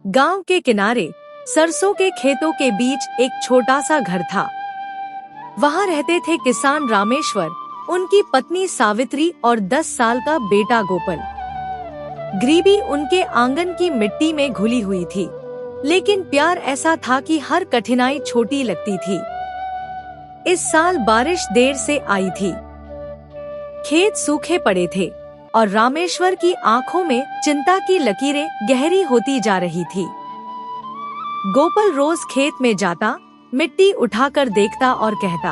गांव के किनारे सरसों के खेतों के बीच एक छोटा सा घर था। वहां रहते थे किसान रामेश्वर, उनकी पत्नी सावित्री और 10 साल का बेटा गोपाल। गरीबी उनके आंगन की मिट्टी में घुली हुई थी, लेकिन प्यार ऐसा था कि हर कठिनाई छोटी लगती थी। इस साल बारिश देर से आई थी, खेत सूखे पड़े थे और रामेश्वर की आंखों में चिंता की लकीरें गहरी होती जा रही थी। गोपाल रोज खेत में जाता, मिट्टी उठाकर देखता और कहता,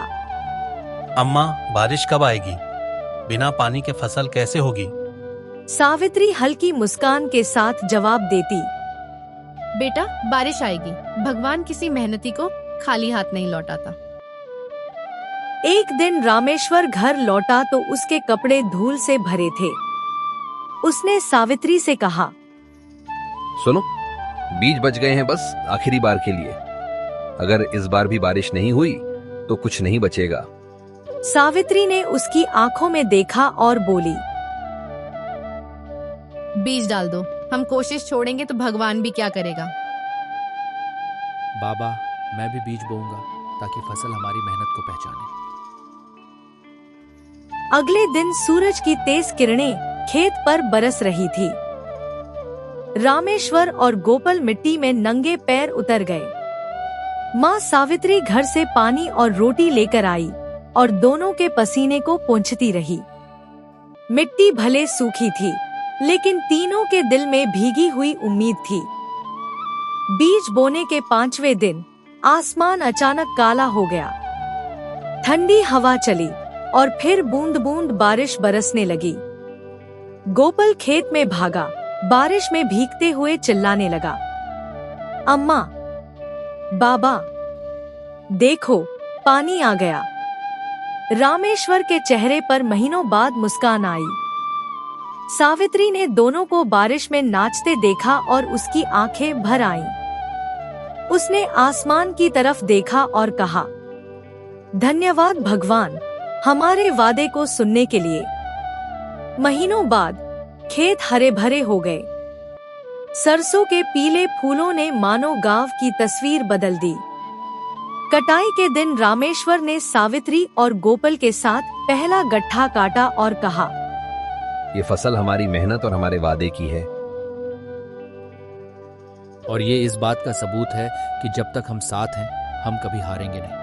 अम्मा, बारिश कब आएगी? बिना पानी के फसल कैसे होगी? सावित्री हल्की मुस्कान के साथ जवाब देती, बेटा, बारिश आएगी। भगवान किसी मेहनती को खाली हाथ नहीं लौटाता। एक दिन रामेश्वर घर लौटा तो उसके कपड़े धूल से भरे थे। उसने सावित्री से कहा, सुनो, बीज बच गए हैं बस आखिरी बार के लिए। अगर इस बार भी बारिश नहीं हुई तो कुछ नहीं बचेगा। सावित्री ने उसकी आंखों में देखा और बोली, बीज डाल दो। हम कोशिश छोड़ेंगे तो भगवान भी क्या करेगा। बाबा, मैं भी बीज बोऊंगा ताकि फसल हमारी मेहनत को पहचाने। अगले दिन सूरज की तेज किरणें खेत पर बरस रही थी। रामेश्वर और गोपाल मिट्टी में नंगे पैर उतर गए। माँ सावित्री घर से पानी और रोटी लेकर आई और दोनों के पसीने को पोंछती रही। मिट्टी भले सूखी थी, लेकिन तीनों के दिल में भीगी हुई उम्मीद थी। बीज बोने के 5वें दिन आसमान अचानक काला हो गया। ठंडी हवा चली और फिर बूंद बूंद बारिश बरसने लगी। गोपाल खेत में भागा, बारिश में भीगते हुए चिल्लाने लगा, अम्मा, बाबा, देखो, पानी आ गया। रामेश्वर के चेहरे पर महीनों बाद मुस्कान आई। सावित्री ने दोनों को बारिश में नाचते देखा और उसकी आंखें भर आईं। उसने आसमान की तरफ देखा और कहा, धन्यवाद भगवान, हमारे वादे को सुनने के लिए। महीनों बाद खेत हरे भरे हो गए। सरसों के पीले फूलों ने मानो गांव की तस्वीर बदल दी। कटाई के दिन रामेश्वर ने सावित्री और गोपाल के साथ पहला गट्ठा काटा और कहा, ये फसल हमारी मेहनत और हमारे वादे की है। और ये इस बात का सबूत है कि जब तक हम साथ हैं, हम कभी हारेंगे नहीं।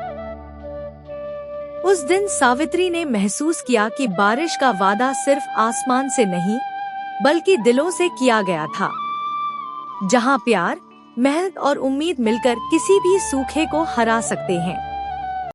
उस दिन सावित्री ने महसूस किया कि बारिश का वादा सिर्फ आसमान से नहीं, बल्कि दिलों से किया गया था। जहां प्यार, मेहनत और उम्मीद मिलकर किसी भी सूखे को हरा सकते हैं।